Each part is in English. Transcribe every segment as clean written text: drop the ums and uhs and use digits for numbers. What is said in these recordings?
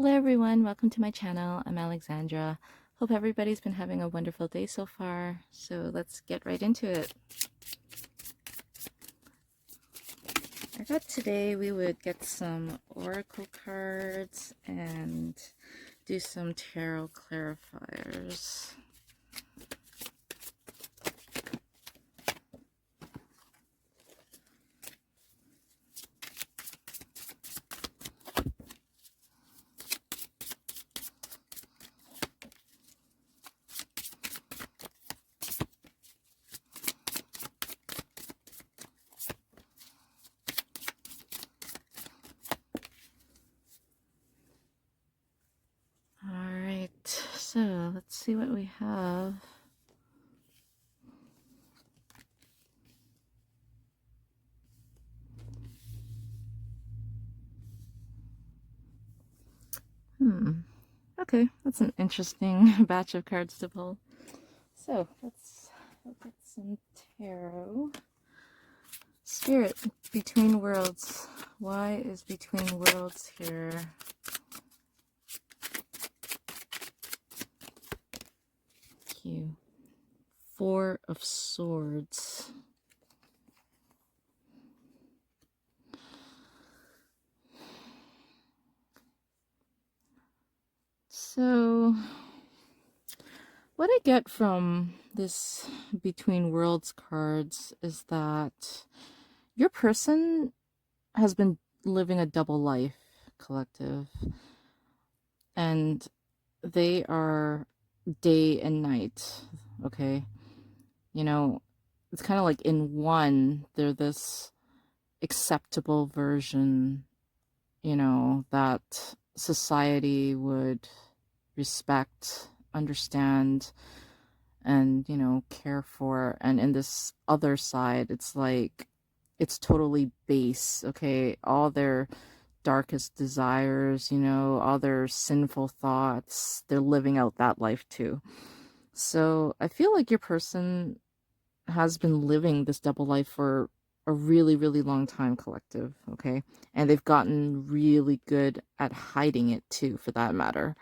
Hello everyone, welcome to my channel. I'm Alexandra. Hope everybody's been having a wonderful day so far. So let's get right into it. I thought today we would get some oracle cards and do some tarot clarifiers. Alright, so let's see what we have. Okay, that's an interesting batch of cards to pull. So let's look at some tarot. Spirit, Between Worlds. Why is Between Worlds here? Q. Four of Swords. So, what I get from this Between Worlds cards is that your person has been living a double life, collective, and they are day and night, okay? You know, it's kind of like in one, they're this acceptable version, that society would respect, understand, and, care for. And in this other side, it's like, it's totally base, okay? All their darkest desires, all their sinful thoughts, they're living out that life too. So I feel like your person has been living this double life for a really, really long time, collective, okay? And they've gotten really good at hiding it too, for that matter.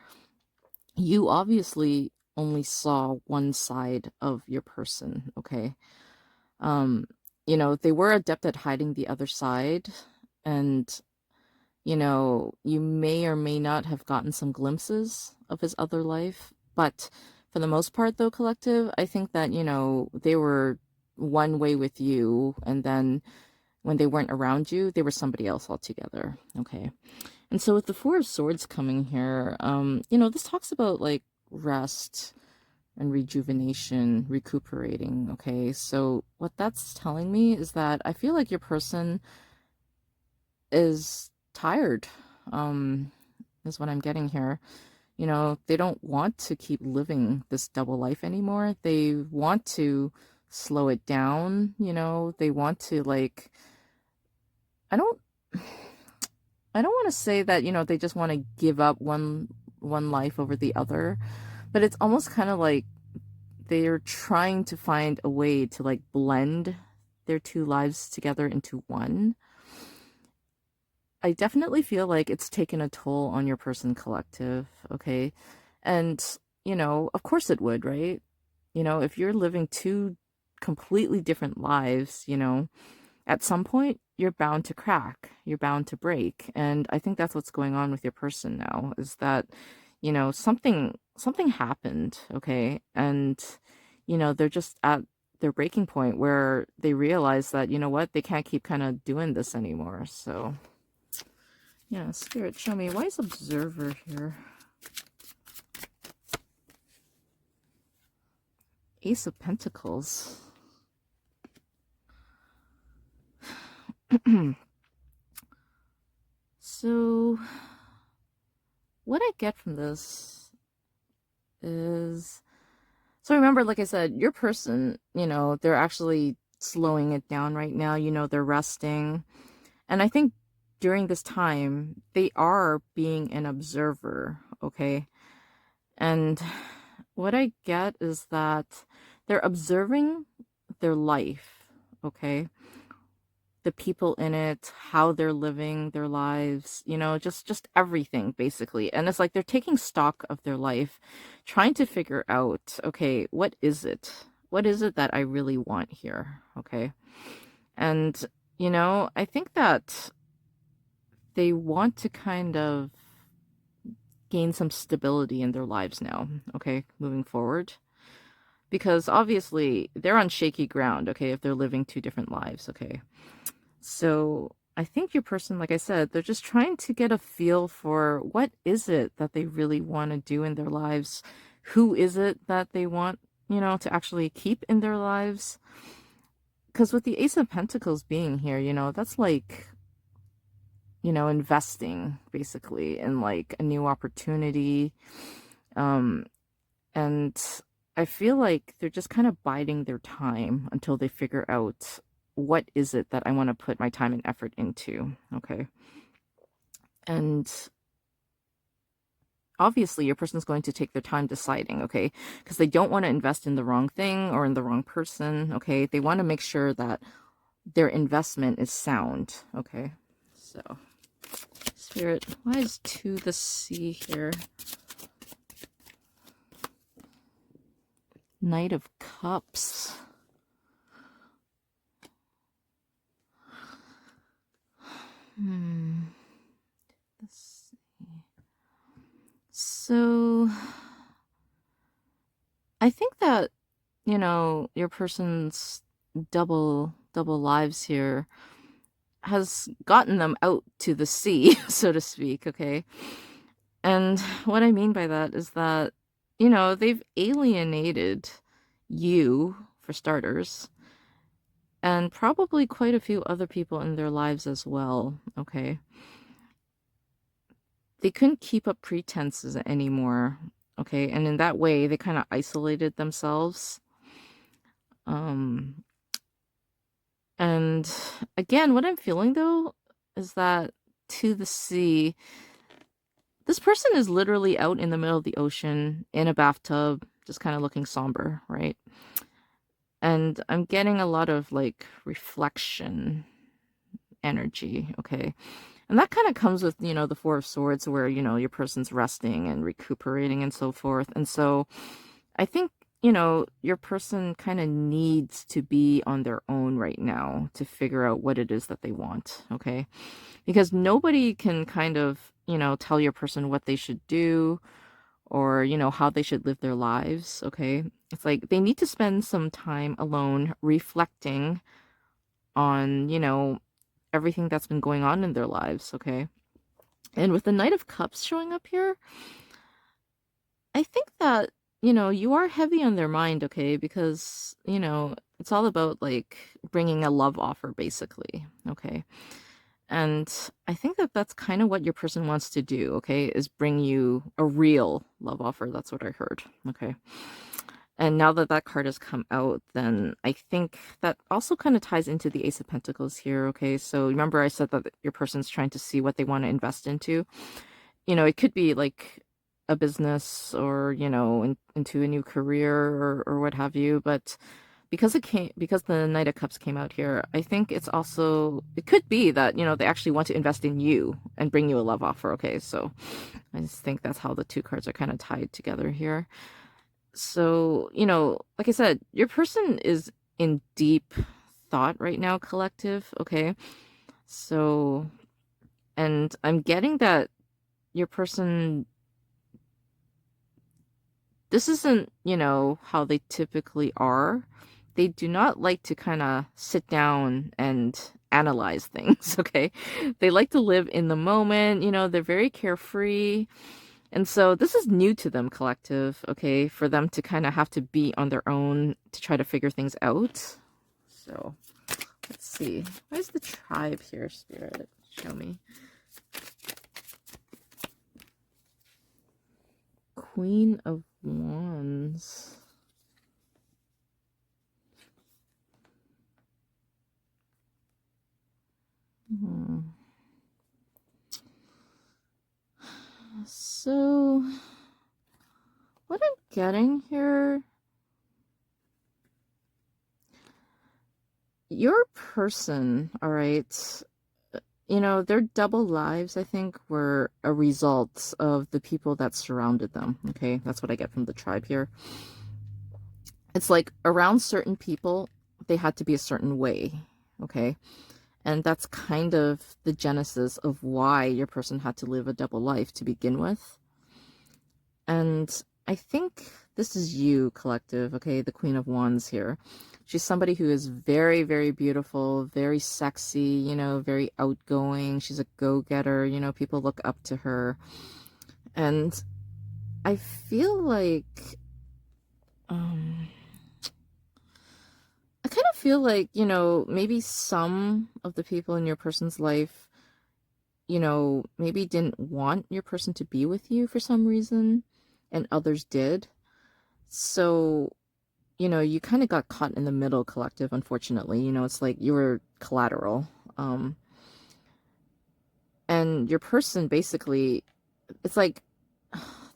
You obviously only saw one side of your person, okay? Um, they were adept at hiding the other side, and you may or may not have gotten some glimpses of his other life, but for the most part, though, collective, I think that, they were one way with you, and then when they weren't around you, they were somebody else altogether, okay? And so with the Four of Swords coming here, this talks about, like, rest and rejuvenation, recuperating, okay? So what that's telling me is that I feel like your person is tired, is what I'm getting here. They don't want to keep living this double life anymore. They want to slow it down, they want to, like, I don't I don't want to say that, they just want to give up one life over the other, but it's almost kind of like they're trying to find a way to, like, blend their two lives together into one. I definitely feel like it's taken a toll on your person, collective, okay? And, of course it would, right? If you're living two completely different lives, at some point you're bound to crack, you're bound to break. And I think that's what's going on with your person now, is that, something happened, okay? And, they're just at their breaking point where they realize that, what, they can't keep kind of doing this anymore. So yeah, Spirit, show me. Why is Observer here? Ace of Pentacles. So, what I get from this is... So remember, like I said, your person, they're actually slowing it down right now. They're resting. And I think during this time, they are being an observer, okay? And what I get is that they're observing their life, okay? the people in it, how they're living their lives, just everything basically. And it's like they're taking stock of their life, trying to figure out, okay, what is it? What is it that I really want here? Okay. And I think that they want to kind of gain some stability in their lives now, okay, moving forward. Because obviously they're on shaky ground, okay, if they're living two different lives, okay. So I think your person, like I said, they're just trying to get a feel for what is it that they really want to do in their lives? Who is it that they want, to actually keep in their lives? Because with the Ace of Pentacles being here, that's like, investing basically in like a new opportunity. Um, and I feel like they're just kind of biding their time until they figure out what is it that I want to put my time and effort into, okay? And obviously your person's going to take their time deciding, okay? Because they don't want to invest in the wrong thing or in the wrong person, okay? They want to make sure that their investment is sound, okay? So, Spirit, why is 2 the Sea here? Knight of Cups. Let's see. So, I think that, your person's double lives here has gotten them out to the sea, so to speak, okay? And what I mean by that is that, they've alienated you, for starters, and probably quite a few other people in their lives as well, okay? They couldn't keep up pretenses anymore, okay? And in that way, they kind of isolated themselves. And again, what I'm feeling though is that to the sea, this person is literally out in the middle of the ocean in a bathtub, just kind of looking somber, right? And I'm getting a lot of like reflection energy, okay? And that kind of comes with, the Four of Swords where, your person's resting and recuperating and so forth. And so I think, your person kind of needs to be on their own right now to figure out what it is that they want, okay? Because nobody can kind of, tell your person what they should do or, how they should live their lives, okay? It's like they need to spend some time alone reflecting on, everything that's been going on in their lives, okay? And with the Knight of Cups showing up here, I think that, you are heavy on their mind, okay? Because, it's all about like bringing a love offer, basically, okay? And I think that that's kind of what your person wants to do, okay? Is bring you a real love offer. That's what I heard, okay? And now that that card has come out, then I think that also kind of ties into the Ace of Pentacles here, okay? So remember I said that your person's trying to see what they want to invest into. It could be like a business or, into a new career or what have you, but because the Knight of Cups came out here, I think it could be that, they actually want to invest in you and bring you a love offer, okay? So I just think that's how the two cards are kind of tied together here. So, like I said, your person is in deep thought right now, collective, okay? So, and I'm getting that your person, this isn't, how they typically are. They do not like to kind of sit down and analyze things, okay? They like to live in the moment, they're very carefree. And so this is new to them, collective, okay? For them to kind of have to be on their own to try to figure things out. So, let's see. Where's the tribe here, Spirit? Show me. Queen of Wands. So, what I'm getting here your person, all right, their double lives, I think, were a result of the people that surrounded them. Okay, that's what I get from the tribe here. It's like around certain people, they had to be a certain way. Okay, and that's kind of the genesis of why your person had to live a double life to begin with. And I think this is you, collective, okay? The Queen of Wands here. She's somebody who is very, very beautiful, very sexy, very outgoing. She's a go-getter, people look up to her. And I feel like, I kind of feel like, maybe some of the people in your person's life, maybe didn't want your person to be with you for some reason, and others did. So, you kind of got caught in the middle, collective, unfortunately. It's like you were collateral. Um, and your person basically, it's like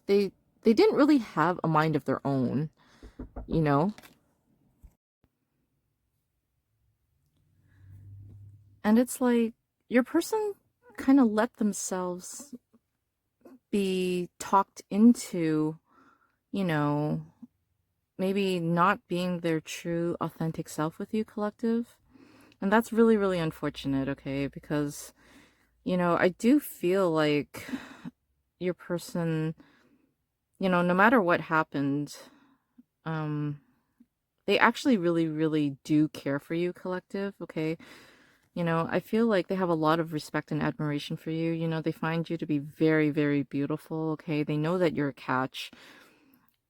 they they didn't really have a mind of their own, you know? And it's like your person kind of let themselves be talked into, you know, maybe not being their true authentic self with you, collective. And that's really, really unfortunate, okay? Because, I do feel like your person, no matter what happened, um, they actually really, really do care for you, collective, okay? I feel like they have a lot of respect and admiration for you. They find you to be very, very beautiful, okay? They know that you're a catch.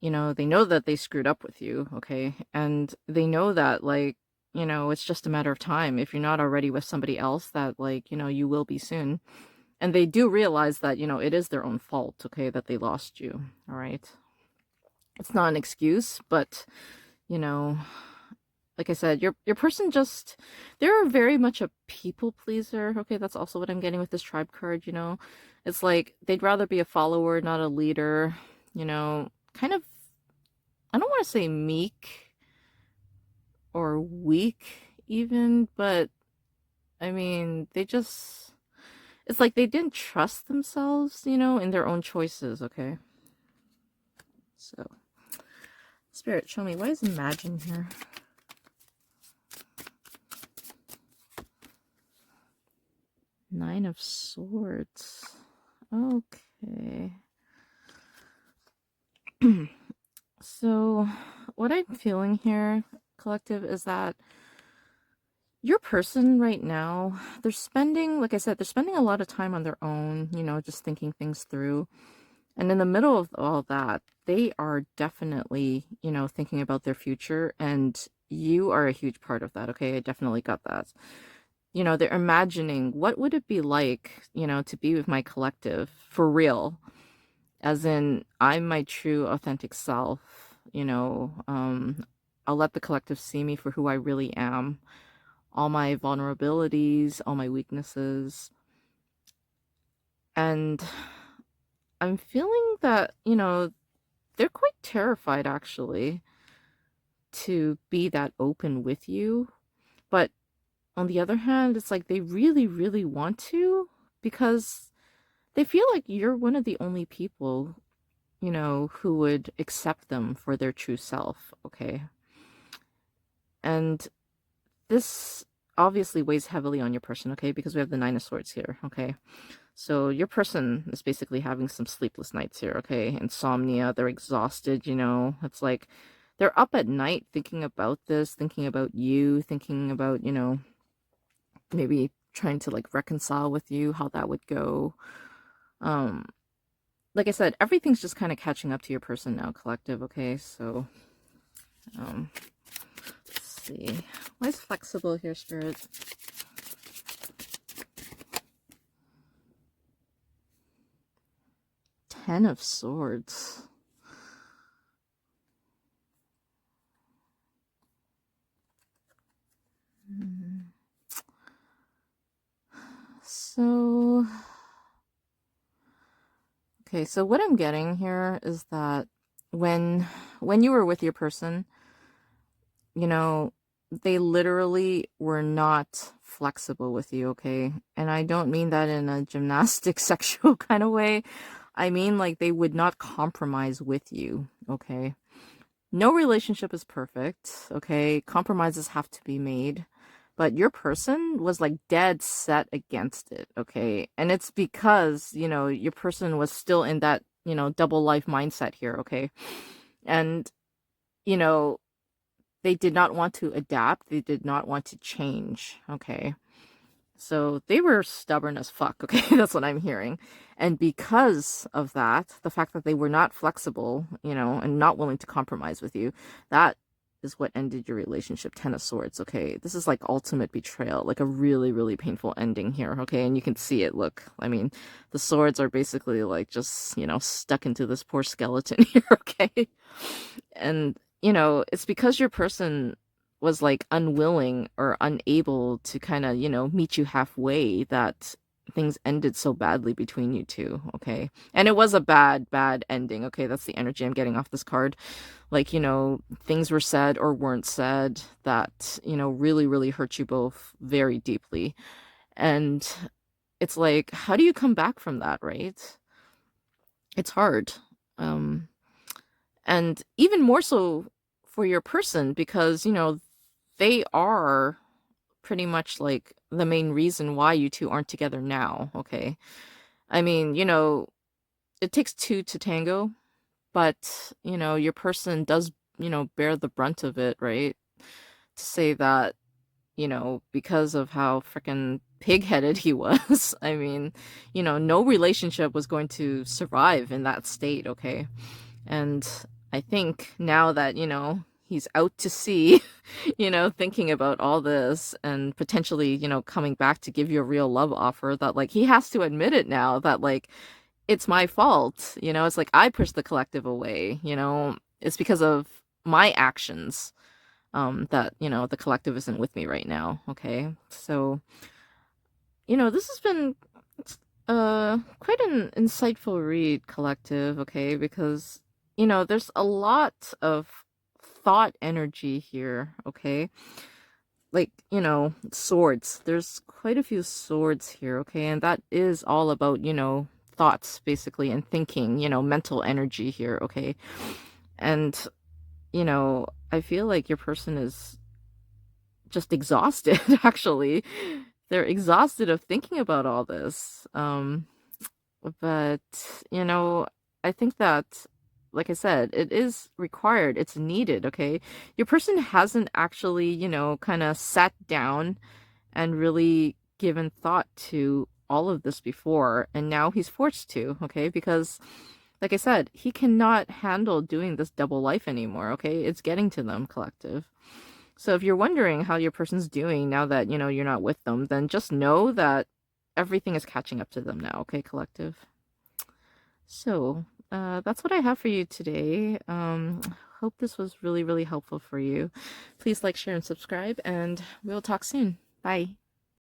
They know that they screwed up with you, okay? And they know that, like, it's just a matter of time. If you're not already with somebody else, that, like, you will be soon. And they do realize that, it is their own fault, okay, that they lost you, all right? It's not an excuse, but, you know, like I said, your person just, they're very much a people pleaser, okay? That's also what I'm getting with this tribe card. It's like they'd rather be a follower, not a leader, kind of, I don't want to say meek or weak even, but I mean, they just, it's like they didn't trust themselves, in their own choices, okay? So, Spirit, show me, why is Imagine here? Nine of Swords. Okay. So, what I'm feeling here, collective, is that your person right now, they're spending, like I said, they're spending a lot of time on their own, just thinking things through. And in the middle of all that, they are definitely, thinking about their future. And you are a huge part of that, okay? I definitely got that. They're imagining what would it be like, to be with my collective for real, as in I'm my true authentic self. I'll let the collective see me for who I really am, all my vulnerabilities, all my weaknesses. And I'm feeling that, they're quite terrified actually to be that open with you. But on the other hand, it's like they really, really want to, because they feel like you're one of the only people, who would accept them for their true self, okay? And this obviously weighs heavily on your person, okay? Because we have the Nine of Swords here, okay? So your person is basically having some sleepless nights here, okay? Insomnia, they're exhausted, It's like they're up at night thinking about this, thinking about you, thinking about, maybe trying to like reconcile with you, how that would go. Um, like I said, everything's just kind of catching up to your person now, collective, okay? So, let's see. Why is flexible here, Spirit? Ten of Swords. So, okay, so what I'm getting here is that when you were with your person, you know, they literally were not flexible with you, okay? And I don't mean that in a gymnastic sexual kind of way. I mean like they would not compromise with you, okay? No relationship is perfect, okay? Compromises have to be made. But your person was like dead set against it, okay? And it's because, your person was still in that, double life mindset here, okay? And, you know, they did not want to adapt, they did not want to change, okay? So they were stubborn as fuck, okay? That's what I'm hearing. And because of that, the fact that they were not flexible, and not willing to compromise with you, that is what ended your relationship. Ten of Swords, okay? This is like ultimate betrayal, like a really, really painful ending here, okay? And you can see it, look. I mean, the swords are basically like just, stuck into this poor skeleton here, okay? And, it's because your person was like unwilling or unable to kind of, meet you halfway that things ended so badly between you two, okay? And it was a bad, bad ending, okay? That's the energy I'm getting off this card. Like, things were said or weren't said that, really, really hurt you both very deeply. And it's like, how do you come back from that, right? It's hard. Um, and even more so for your person because, they are pretty much like the main reason why you two aren't together now, okay? I mean, it takes two to tango, but, your person does, bear the brunt of it, right? To say that, because of how freaking pig-headed he was, I mean, no relationship was going to survive in that state, okay? And I think now that, he's out to sea, thinking about all this and potentially, coming back to give you a real love offer, that like he has to admit it now that like it's my fault, it's like I pushed the collective away, it's because of my actions that, the collective isn't with me right now, okay? So, this has been quite an insightful read, collective, okay? Because, there's a lot of thought energy here, okay? Like, swords. There's quite a few swords here, okay? And that is all about, thoughts, basically, and thinking, mental energy here, okay? And, I feel like your person is just exhausted, actually. They're exhausted of thinking about all this. But, I think that, like I said, it is required. It's needed, okay? Your person hasn't actually, kind of sat down and really given thought to all of this before, and now he's forced to, okay? Because, like I said, he cannot handle doing this double life anymore, okay? It's getting to them, collective. So if you're wondering how your person's doing now that, you're not with them, then just know that everything is catching up to them now, okay, collective? So, that's what I have for you today. Hope this was really, really helpful for you. Please like, share, and subscribe, and we'll talk soon. Bye.